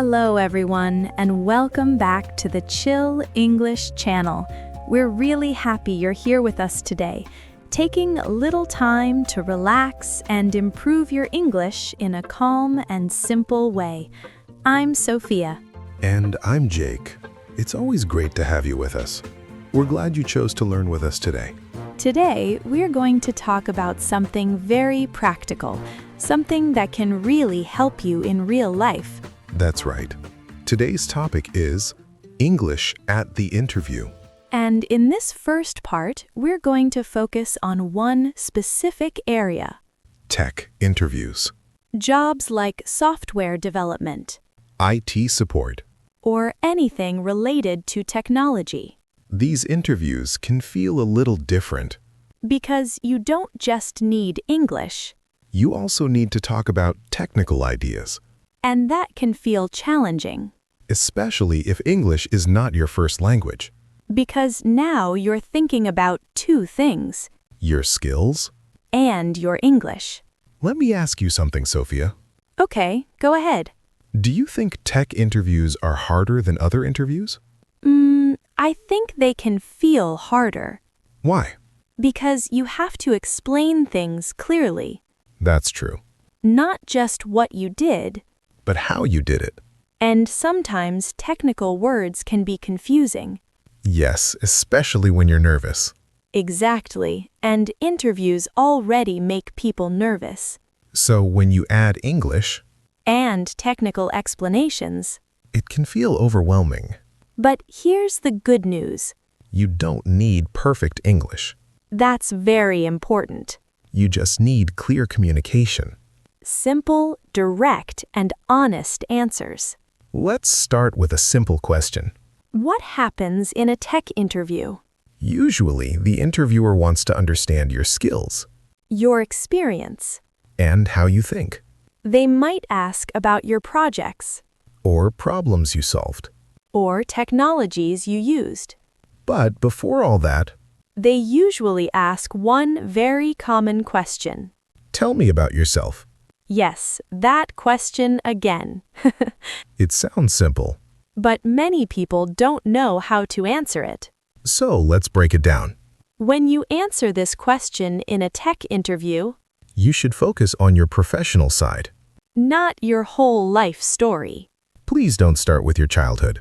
Hello everyone, and welcome back to the Chill English channel. We're really happy you're here with us today, taking a little time to relax and improve your English in a calm and simple way. I'm Sophia. And I'm Jake. It's always great to have you with us. We're glad you chose to learn with us today. Today, we're going to talk about something very practical, something that can really help you in real life. That's right. Today's topic is English at the interview. And in this first part, we're going to focus on one specific area. Tech interviews. Jobs like software development. IT support. Or anything related to technology. These interviews can feel a little different. Because you don't just need English. You also need to talk about technical ideas. And that can feel challenging. Especially if English is not your first language. Because now you're thinking about two things. Your skills? And your English. Let me ask you something, Sophia. Okay, go ahead. Do you think tech interviews are harder than other interviews? I think they can feel harder. Why? Because you have to explain things clearly. That's true. Not just what you did. But how you did it. And sometimes technical words can be confusing. Yes, especially when you're nervous. Exactly, and interviews already make people nervous. So when you add English and technical explanations, it can feel overwhelming. But here's the good news. You don't need perfect English. That's very important. You just need clear communication. Simple, direct, and honest answers. Let's start with a simple question. What happens in a tech interview? Usually, the interviewer wants to understand your skills. Your experience. And how you think. They might ask about your projects. Or problems you solved. Or technologies you used. But before all that, they usually ask one very common question. Tell me about yourself. Yes, that question again. It sounds simple. But many people don't know how to answer it. So let's break it down. When you answer this question in a tech interview, you should focus on your professional side. Not your whole life story. Please don't start with your childhood.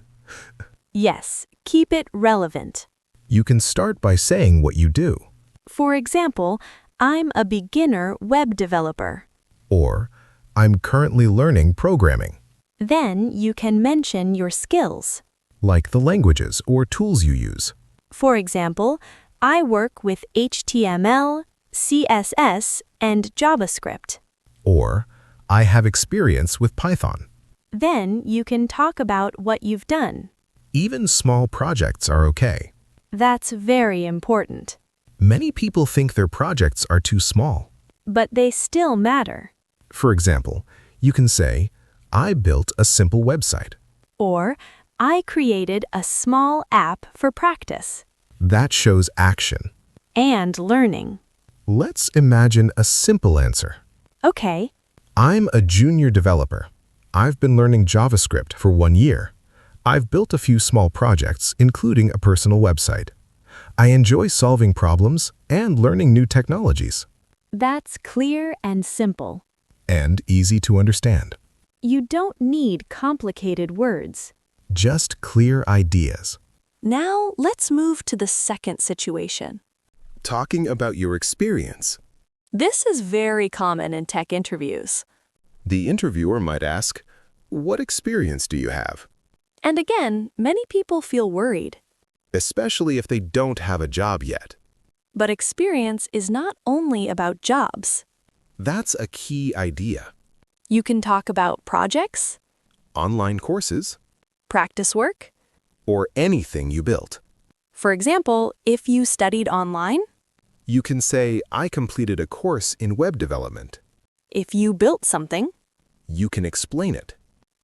Yes, keep it relevant. You can start by saying what you do. For example, I'm a beginner web developer. Or, I'm currently learning programming. Then you can mention your skills. Like the languages or tools you use. For example, I work with HTML, CSS, and JavaScript. Or, I have experience with Python. Then you can talk about what you've done. Even small projects are okay. That's very important. Many people think their projects are too small. But they still matter. For example, you can say, I built a simple website. Or, I created a small app for practice. That shows action. And learning. Let's imagine a simple answer. Okay. I'm a junior developer. I've been learning JavaScript for 1 year. I've built a few small projects, including a personal website. I enjoy solving problems and learning new technologies. That's clear and simple. And easy to understand. You don't need complicated words. Just clear ideas. Now, let's move to the second situation. Talking about your experience. This is very common in tech interviews. The interviewer might ask, what experience do you have? And again, many people feel worried. Especially if they don't have a job yet. But experience is not only about jobs. That's a key idea. You can talk about projects, online courses, practice work, or anything you built. For example, if you studied online, you can say, I completed a course in web development. If you built something, you can explain it.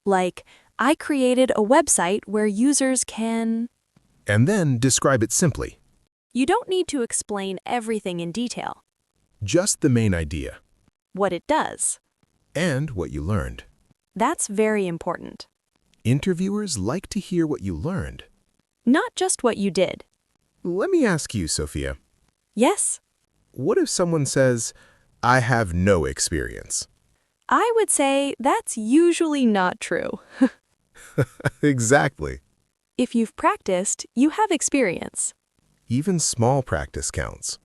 Like, I created a website where users can... And then describe it simply. You don't need to explain everything in detail. Just the main idea. What it does. And what you learned. That's very important. Interviewers like to hear what you learned. Not just what you did. Let me ask you, Sophia. Yes, What if someone says, I have no experience? I would say that's usually not true. Exactly. If you've practiced, you have experience. Even small practice counts.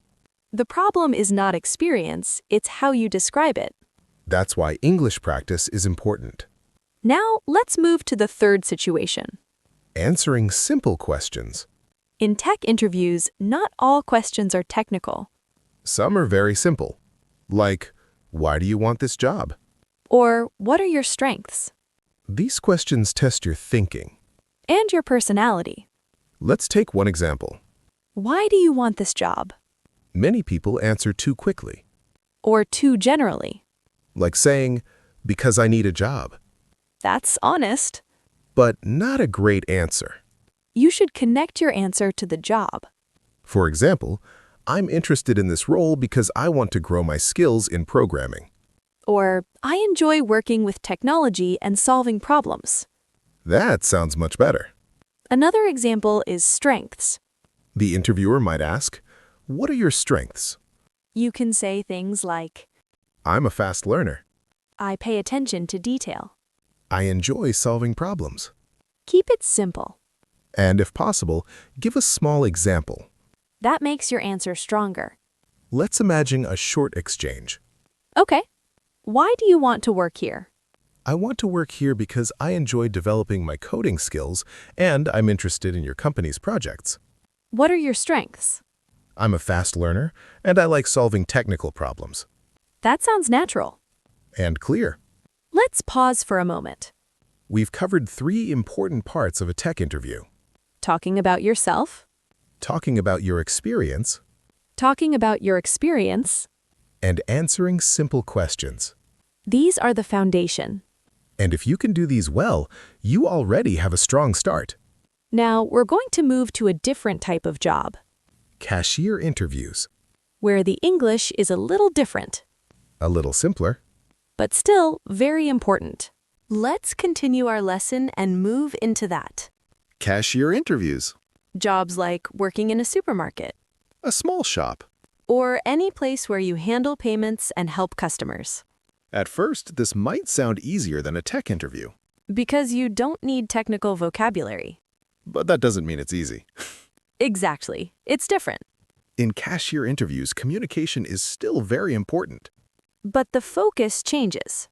The problem is not experience, it's how you describe it. That's why English practice is important. Now, let's move to the third situation. Answering simple questions. In tech interviews, not all questions are technical. Some are very simple. Like, why do you want this job? Or, what are your strengths? These questions test your thinking. And your personality. Let's take one example. Why do you want this job? Many people answer too quickly. Or too generally. Like saying, because I need a job. That's honest. But not a great answer. You should connect your answer to the job. For example, I'm interested in this role because I want to grow my skills in programming. Or, I enjoy working with technology and solving problems. That sounds much better. Another example is strengths. The interviewer might ask, what are your strengths? You can say things like, I'm a fast learner. I pay attention to detail. I enjoy solving problems. Keep it simple. And if possible, give a small example. That makes your answer stronger. Let's imagine a short exchange. Okay. Why do you want to work here? I want to work here because I enjoy developing my coding skills and I'm interested in your company's projects. What are your strengths? I'm a fast learner and I like solving technical problems. That sounds natural. And clear. Let's pause for a moment. We've covered 3 important parts of a tech interview. Talking about yourself, Talking about your experience, and answering simple questions. These are the foundation. And if you can do these well, you already have a strong start. Now, we're going to move to a different type of job, Cashier interviews. where the English is a little different, A little simpler. but still very important. Let's continue our lesson and move into that. Cashier interviews. Jobs like working in a supermarket, A small shop. or any place where you handle payments and help customers. At first, this might sound easier than a tech interview. Because you don't need technical vocabulary. But that doesn't mean it's easy. Exactly. It's different. In cashier interviews, communication is still very important. But the focus changes.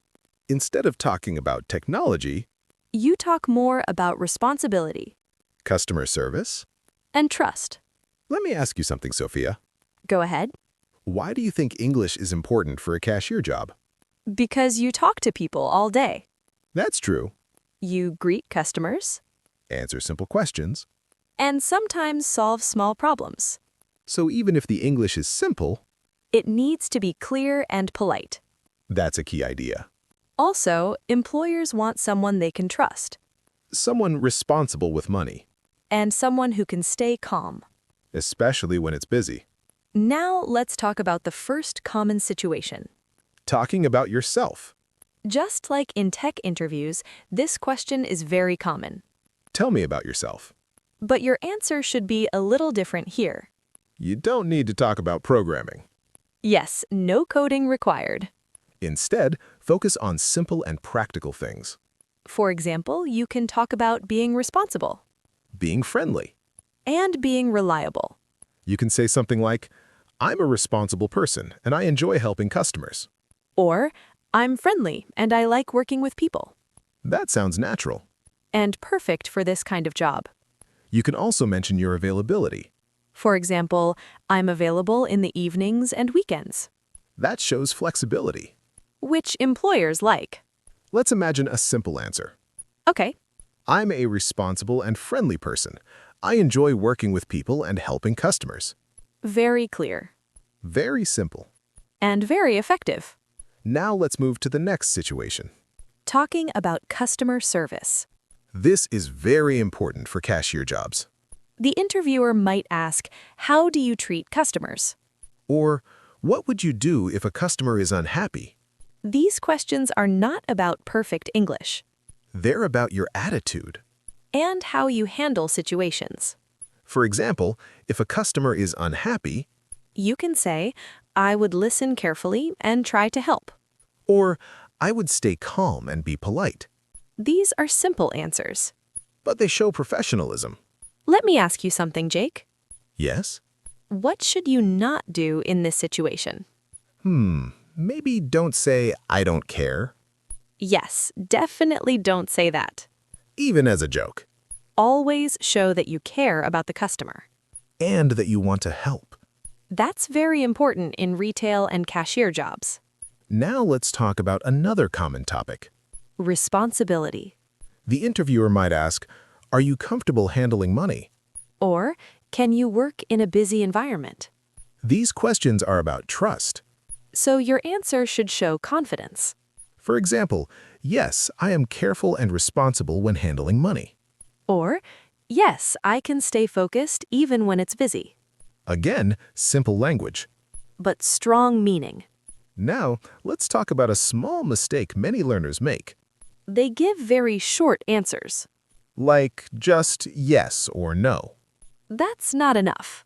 Instead of talking about technology, You talk more about responsibility customer service. and trust. Let me ask you something, Sophia. Go ahead. Why do you think English is important for a cashier job? Because you talk to people all day. That's true. You greet customers Answer simple questions. and sometimes solve small problems. So even if the English is simple, It needs to be clear and polite. that's a key idea. Also, employers want someone they can trust Someone responsible with money, and someone who can stay calm. especially when it's busy. Now let's talk about the first common situation. Talking about yourself. Just like in tech interviews, this question is very common. Tell me about yourself. But your answer should be a little different here. You don't need to talk about programming. Yes, no coding required. Instead, focus on simple and practical things. For example, you can talk about being responsible Being friendly. and being reliable. You can say something like, I'm a responsible person and I enjoy helping customers. Or, I'm friendly and I like working with people. That sounds natural. And perfect for this kind of job. You can also mention your availability. For example, I'm available in the evenings and weekends, That shows flexibility. which employers like. Let's imagine a simple answer. Okay, I'm a responsible and friendly person. I enjoy working with people and helping customers. very clear Very simple. and very effective. Now let's move to the next situation. Talking about customer service. This is very important for cashier jobs. The interviewer might ask, how do you treat customers? Or, what would you do if a customer is unhappy? These questions are not about perfect English. They're about your attitude. And how you handle situations. For example, if a customer is unhappy, You can say, I would listen carefully and try to help. or I would stay calm and be polite. These are simple answers. But they show professionalism. Let me ask you something, Jake. Yes? What should you not do in this situation? Maybe don't say, I don't care, Yes, definitely don't say that. even as a joke, Always show that you care about the customer. and that you want to help. That's very important in retail and cashier jobs. Now let's talk about another common topic. Responsibility. The interviewer might ask, are you comfortable handling money? Or, can you work in a busy environment? These questions are about trust. So your answer should show confidence. For example, yes, I am careful and responsible when handling money. Or, yes, I can stay focused even when it's busy. Again, simple language. But strong meaning. Now, let's talk about a small mistake many learners make, They give very short answers. like just yes or no. That's not enough.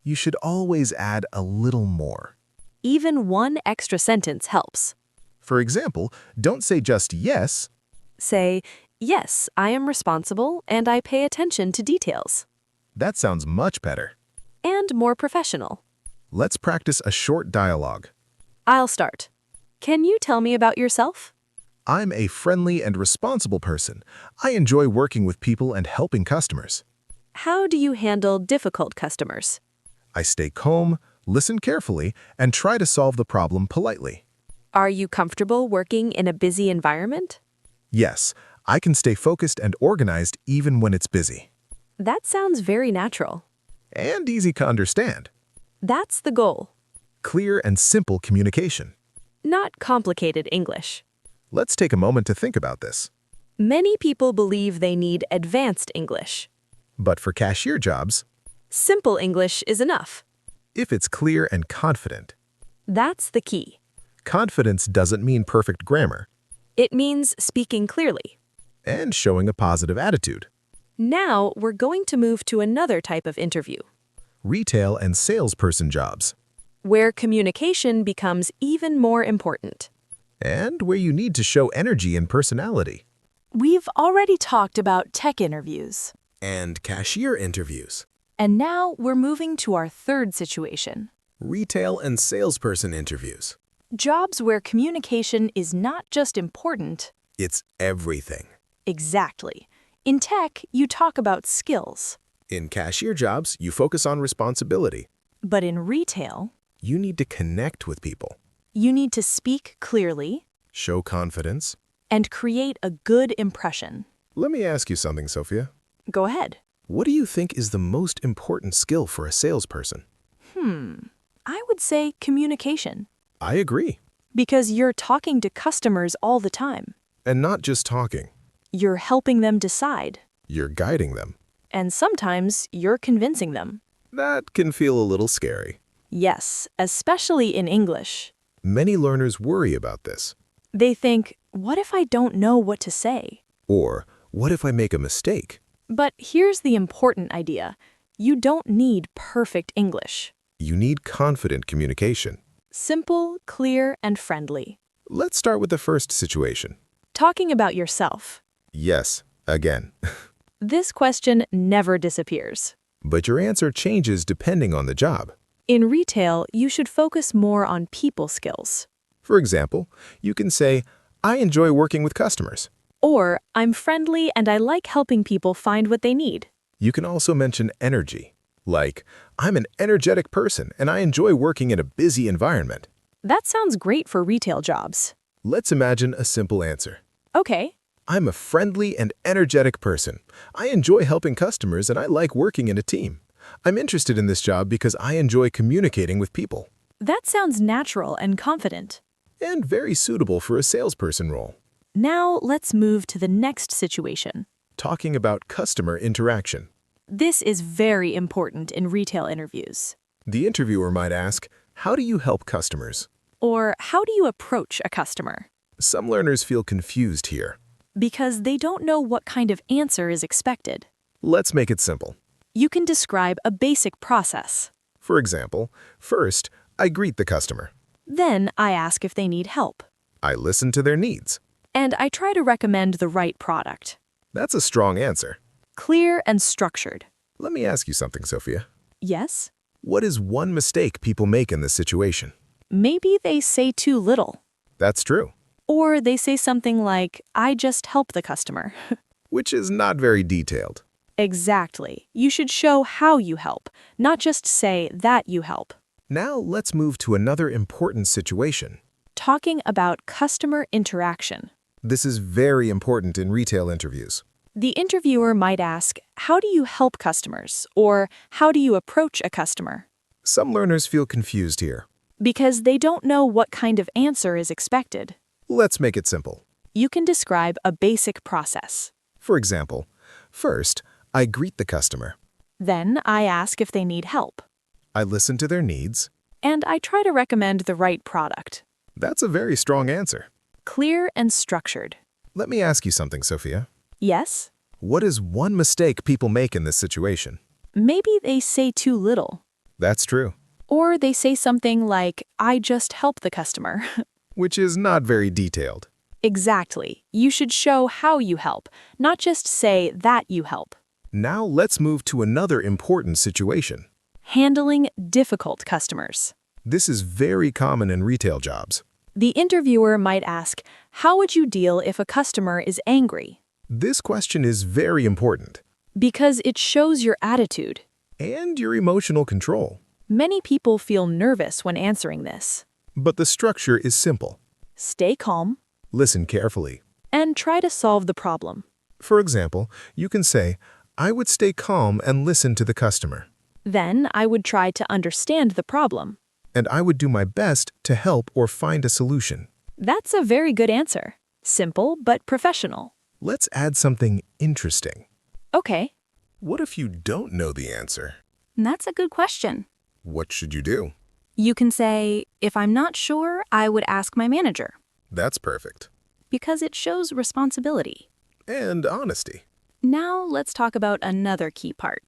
You should always add a little more. Even one extra sentence helps. For example, don't say just yes, Say, yes, I am responsible and I pay attention to details. that sounds much better. And more professional. Let's practice a short dialogue. I'll start. Can you tell me about yourself? I'm a friendly and responsible person. I enjoy working with people and helping customers. How do you handle difficult customers? I stay calm, listen carefully, and try to solve the problem politely. Are you comfortable working in a busy environment? Yes, I can stay focused and organized even when it's busy. That sounds very natural. And easy to understand. That's the goal. Clear and simple communication. Not complicated English. Let's take a moment to think about this. Many people believe they need advanced English. But for cashier jobs, Simple English is enough. if it's clear and confident, That's the key. confidence doesn't mean perfect grammar It means speaking clearly. and showing a positive attitude. Now we're going to move to another type of interview, Retail and salesperson jobs, where communication becomes even more important. and where you need to show energy and personality. We've already talked about tech interviews. And cashier interviews, And now we're moving to our third situation. retail and salesperson interviews. Jobs where communication is not just important. It's everything. Exactly. In tech, you talk about skills. In cashier jobs, you focus on responsibility. But in retail, You need to connect with people, you need to speak clearly show confidence. and create a good impression. Let me ask you something, Sophia. Go ahead. What do you think is the most important skill for a salesperson? I would say communication. I agree. Because you're talking to customers all the time. And not just talking. You're helping them decide. You're guiding them. And sometimes you're convincing them. That can feel a little scary. Yes, especially in English. Many learners worry about this. They think, what if I don't know what to say? Or, what if I make a mistake? But here's the important idea. You don't need perfect English. You need confident communication. Simple, clear, and friendly. Let's start with the first situation. Talking about yourself. Yes, again. This question never disappears. But your answer changes depending on the job. In retail, you should focus more on people skills. For example, you can say, I enjoy working with customers. Or, I'm friendly and I like helping people find what they need. You can also mention energy. Like, I'm an energetic person and I enjoy working in a busy environment. That sounds great for retail jobs. Let's imagine a simple answer. Okay, I'm a friendly and energetic person. I enjoy helping customers and I like working in a team. I'm interested in this job because I enjoy communicating with people. that sounds natural and confident. And very suitable for a salesperson role. Now let's move to the next situation. Talking about customer interaction. This is very important in retail interviews. The interviewer might ask, how do you help customers? Or, how do you approach a customer? Some learners feel confused here. Because they don't know what kind of answer is expected. Let's make it simple. You can describe a basic process. For example, first, I greet the customer. Then I ask if they need help. I listen to their needs. And I try to recommend the right product. That's a strong answer. Clear and structured. Let me ask you something, Sophia. Yes? What is one mistake people make in this situation? Maybe they say too little. That's true. Or they say something like, I just help the customer. Which is not very detailed. Exactly. You should show how you help, not just say that you help. Now let's move to another important situation. Talking about customer interaction. This is very important in retail interviews. The interviewer might ask, how do you help customers? Or how do you approach a customer? Some learners feel confused here. Because they don't know what kind of answer is expected. Let's make it simple. You can describe a basic process. For example, first, I greet the customer. Then I ask if they need help. I listen to their needs. And I try to recommend the right product. That's a very strong answer. Clear and structured. Let me ask you something, Sophia. Yes? What is one mistake people make in this situation? Maybe they say too little. That's true. Or they say something like, I just help the customer. Which is not very detailed. Exactly. You should show how you help, not just say that you help. Now let's move to another important situation. Handling difficult customers. This is very common in retail jobs. The interviewer might ask, how would you deal if a customer is angry? This question is very important. Because it shows your attitude. And your emotional control. Many people feel nervous when answering this. But the structure is simple. Stay calm. Listen carefully. And try to solve the problem. For example, you can say, I would stay calm and listen to the customer. Then I would try to understand the problem. And I would do my best to help or find a solution. That's a very good answer. Simple but professional. Let's add something interesting. Okay. What if you don't know the answer? That's a good question. What should you do? You can say, if I'm not sure, I would ask my manager. That's perfect. Because it shows responsibility. And honesty. Now let's talk about another key part.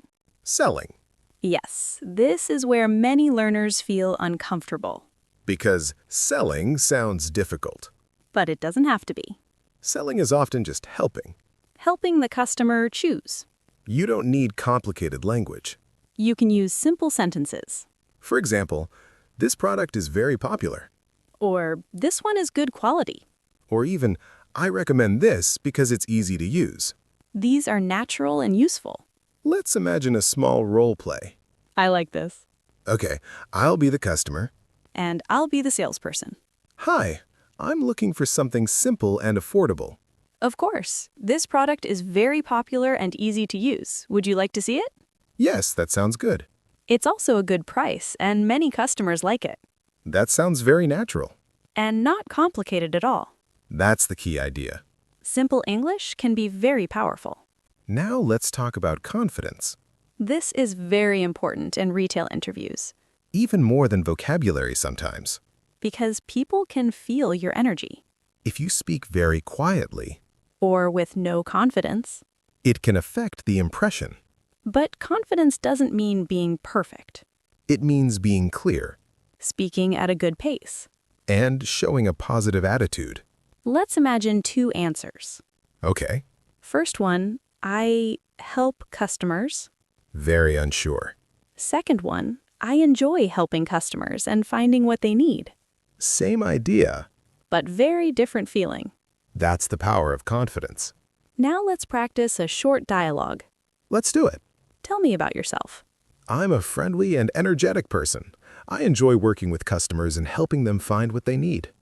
Selling. Yes, this is where many learners feel uncomfortable. Because selling sounds difficult. But it doesn't have to be. Selling is often just helping. Helping the customer choose. You don't need complicated language. You can use simple sentences. For example, this product is very popular. Or, this one is good quality. Or even, I recommend this because it's easy to use. These are natural and useful. Let's imagine a small role play. I like this. Okay, I'll be the customer. And I'll be the salesperson. Hi, I'm looking for something simple and affordable. Of course. This product is very popular and easy to use. Would you like to see it? Yes, that sounds good. It's also a good price, and many customers like it. That sounds very natural. And not complicated at all. That's the key idea. Simple English can be very powerful. Now let's talk about confidence. This is very important in retail interviews. Even more than vocabulary sometimes. Because people can feel your energy. If you speak very quietly, Or with no confidence. it can affect the impression. But confidence doesn't mean being perfect. It means being clear Speaking at a good pace. and showing a positive attitude. Let's imagine two answers. Okay, First one, I help customers. very unsure. Second one, I enjoy helping customers and finding what they need. Same idea. But very different feeling. That's the power of confidence. Now let's practice a short dialogue. Let's do it. Tell me about yourself. I'm a friendly and energetic person. I enjoy working with customers and helping them find what they need.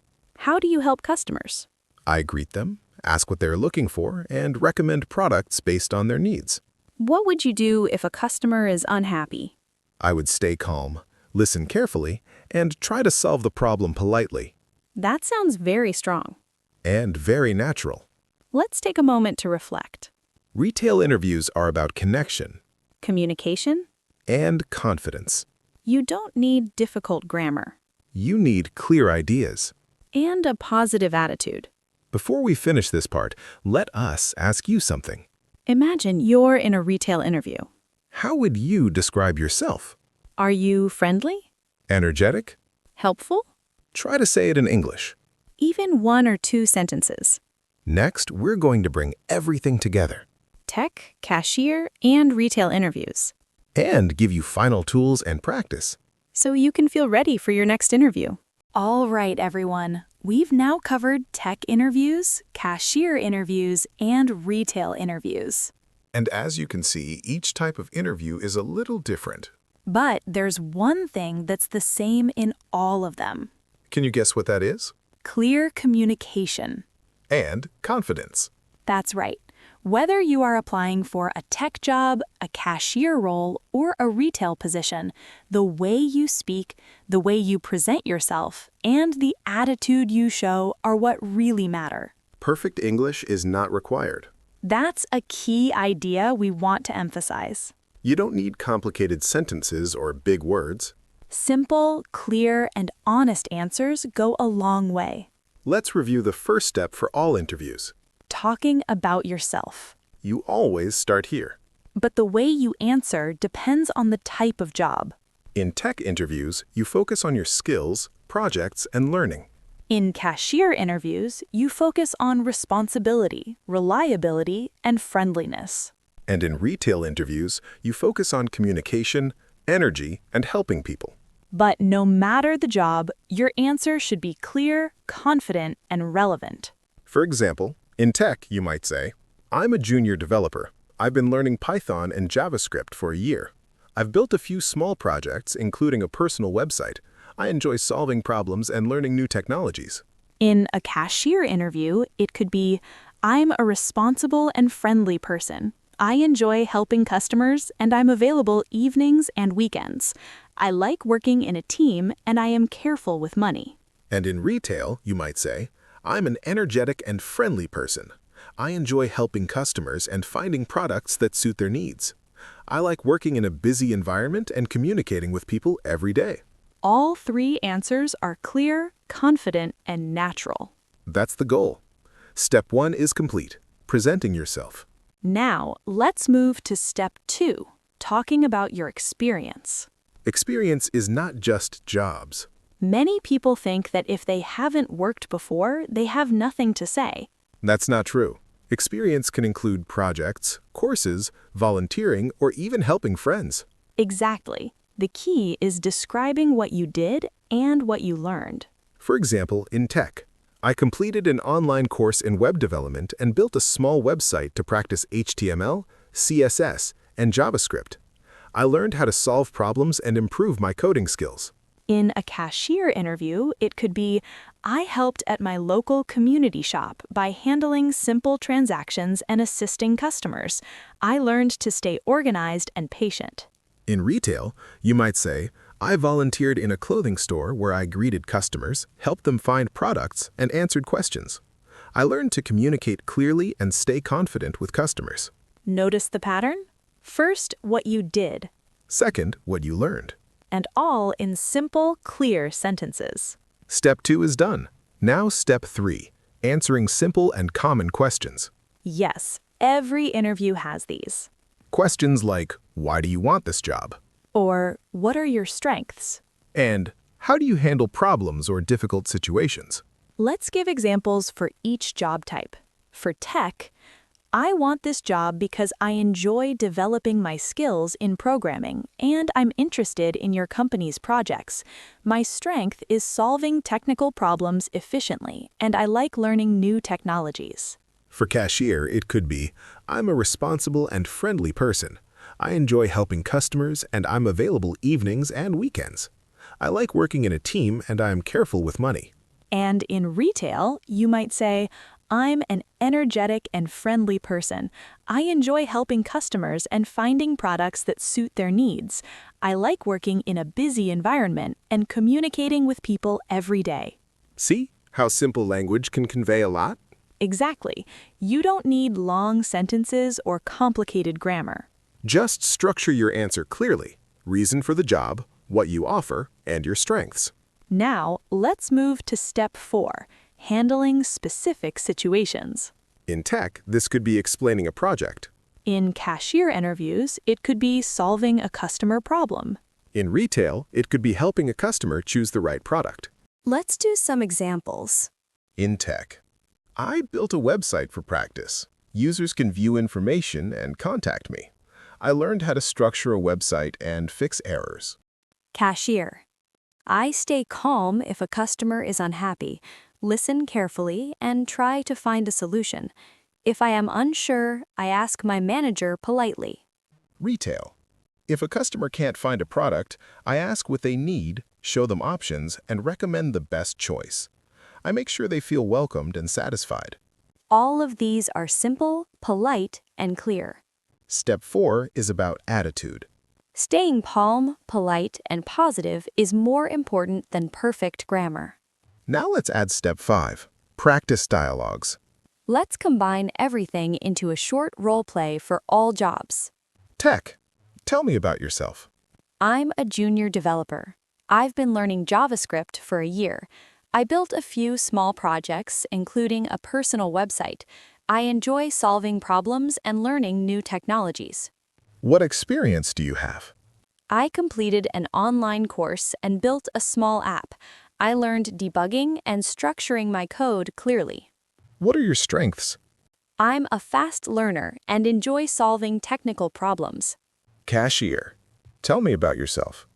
How do you help customers? I greet them, ask what they're looking for, and recommend products based on their needs. What would you do if a customer is unhappy? I would stay calm, listen carefully, and try to solve the problem politely. That sounds very strong. And very natural. Let's take a moment to reflect. Retail interviews are about connection Communication? and confidence. You don't need difficult grammar. You need clear ideas. And a positive attitude. Before we finish this part, let us ask you something. Imagine you're in a retail interview. How would you describe yourself? Are you friendly? Energetic? Helpful? Try to say it in English. Even 1 or 2 sentences. Next, we're going to bring everything together Tech, cashier, and retail interviews. and give you final tools and practice. So you can feel ready for your next interview. All right, everyone. We've now covered tech interviews, cashier interviews, and retail interviews. And as you can see, each type of interview is a little different. But there's one thing that's the same in all of them. Can you guess what that is? Clear communication. And confidence. That's right. Whether you are applying for a tech job, a cashier role, or a retail position, the way you speak, the way you present yourself, and the attitude you show are what really matter. Perfect English is not required. That's a key idea we want to emphasize. You don't need complicated sentences or big words. Simple, clear, and honest answers go a long way. Let's review the first step for all interviews. Talking about yourself. You always start here. But the way you answer depends on the type of job. In tech interviews, you focus on your skills, projects, and learning. In cashier interviews, you focus on responsibility, reliability, and friendliness. And in retail interviews, you focus on communication, energy, and helping people. But no matter the job, your answer should be clear, confident, and relevant. For example, in tech, you might say, I'm a junior developer. I've been learning Python and JavaScript for a year. I've built a few small projects, including a personal website. I enjoy solving problems and learning new technologies. In a cashier interview, it could be, I'm a responsible and friendly person. I enjoy helping customers, and I'm available evenings and weekends. I like working in a team, and I am careful with money. And in retail, you might say, I'm an energetic and friendly person. I enjoy helping customers and finding products that suit their needs. I like working in a busy environment and communicating with people every day. All 3 answers are clear, confident, and natural. That's the goal. Step 1 is complete, presenting yourself. Now, let's move to step 2, talking about your experience. Experience is not just jobs. Many people think that if they haven't worked before, they have nothing to say. That's not true. Experience can include projects, courses, volunteering, or even helping friends. Exactly. The key is describing what you did and what you learned. For example, in tech, I completed an online course in web development and built a small website to practice HTML, CSS, and JavaScript. I learned how to solve problems and improve my coding skills. In a cashier interview, it could be, I helped at my local community shop by handling simple transactions and assisting customers. I learned to stay organized and patient. In retail, you might say, I volunteered in a clothing store where I greeted customers, helped them find products, and answered questions. I learned to communicate clearly and stay confident with customers. Notice the pattern? First, what you did. Second, what you learned. And all in simple, clear sentences. Step 2 is done. Now step 3, answering simple and common questions. Yes, every interview has these. Questions like, why do you want this job? Or, what are your strengths? And, how do you handle problems or difficult situations? Let's give examples for each job type. For tech, I want this job because I enjoy developing my skills in programming, and I'm interested in your company's projects. My strength is solving technical problems efficiently, and I like learning new technologies. For cashier, it could be, I'm a responsible and friendly person. I enjoy helping customers, and I'm available evenings and weekends. I like working in a team, and I am careful with money. And in retail, you might say, I'm an energetic and friendly person. I enjoy helping customers and finding products that suit their needs. I like working in a busy environment and communicating with people every day. See how simple language can convey a lot? Exactly. You don't need long sentences or complicated grammar. Just structure your answer clearly, reason for the job, what you offer, and your strengths. Now, let's move to step 4, handling specific situations. In tech, this could be explaining a project. In cashier interviews, it could be solving a customer problem. In retail, it could be helping a customer choose the right product. Let's do some examples. In tech, I built a website for practice. Users can view information and contact me. I learned how to structure a website and fix errors. Cashier. I stay calm if a customer is unhappy, listen carefully, and try to find a solution. If I am unsure, I ask my manager politely. Retail. If a customer can't find a product, I ask what they need, show them options, and recommend the best choice. I make sure they feel welcomed and satisfied. All of these are simple, polite, and clear. Step 4 is about attitude. Staying calm, polite, and positive is more important than perfect grammar. Now let's add step 5, practice dialogues. Let's combine everything into a short role play for all jobs. Tech. Tell me about yourself. I'm a junior developer. I've been learning JavaScript for a year. I built a few small projects, including a personal website. I enjoy solving problems and learning new technologies. What experience do you have? I completed an online course and built a small app. I learned debugging and structuring my code clearly. What are your strengths? I'm a fast learner and enjoy solving technical problems. Cashier. Tell me about yourself.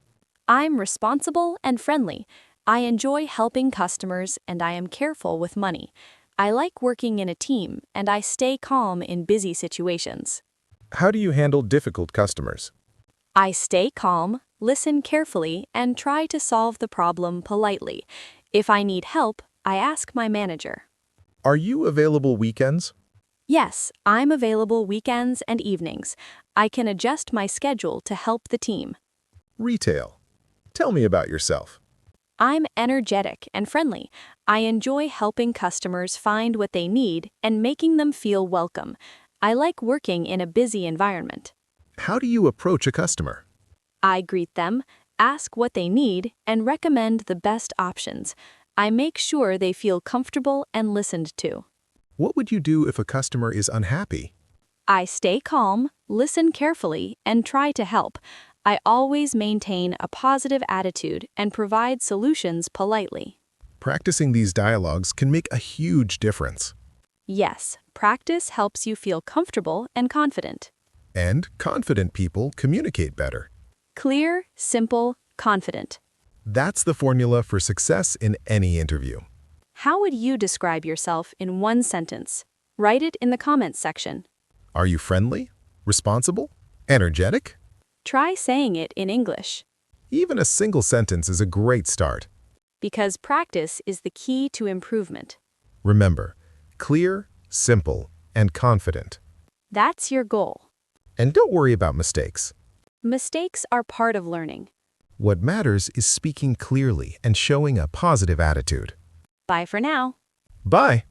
I'm responsible and friendly. I enjoy helping customers and I am careful with money. I like working in a team and I stay calm in busy situations. How do you handle difficult customers? I stay calm, listen carefully, and try to solve the problem politely. If I need help, I ask my manager. Are you available weekends? Yes, I'm available weekends and evenings. I can adjust my schedule to help the team. Retail. Tell me about yourself. I'm energetic and friendly. I enjoy helping customers find what they need and making them feel welcome. I like working in a busy environment. How do you approach a customer? I greet them, ask what they need, and recommend the best options. I make sure they feel comfortable and listened to. What would you do if a customer is unhappy? I stay calm, listen carefully, and try to help. I always maintain a positive attitude and provide solutions politely. Practicing these dialogues can make a huge difference. Yes, practice helps you feel comfortable and confident. And confident people communicate better. Clear, simple, confident. That's the formula for success in any interview. How would you describe yourself in one sentence? Write it in the comments section. Are you friendly, responsible, energetic? Try saying it in English. Even a single sentence is a great start. Because practice is the key to improvement. Remember, clear, simple, and confident. That's your goal. And don't worry about mistakes. Mistakes are part of learning. What matters is speaking clearly and showing a positive attitude. Bye for now. Bye.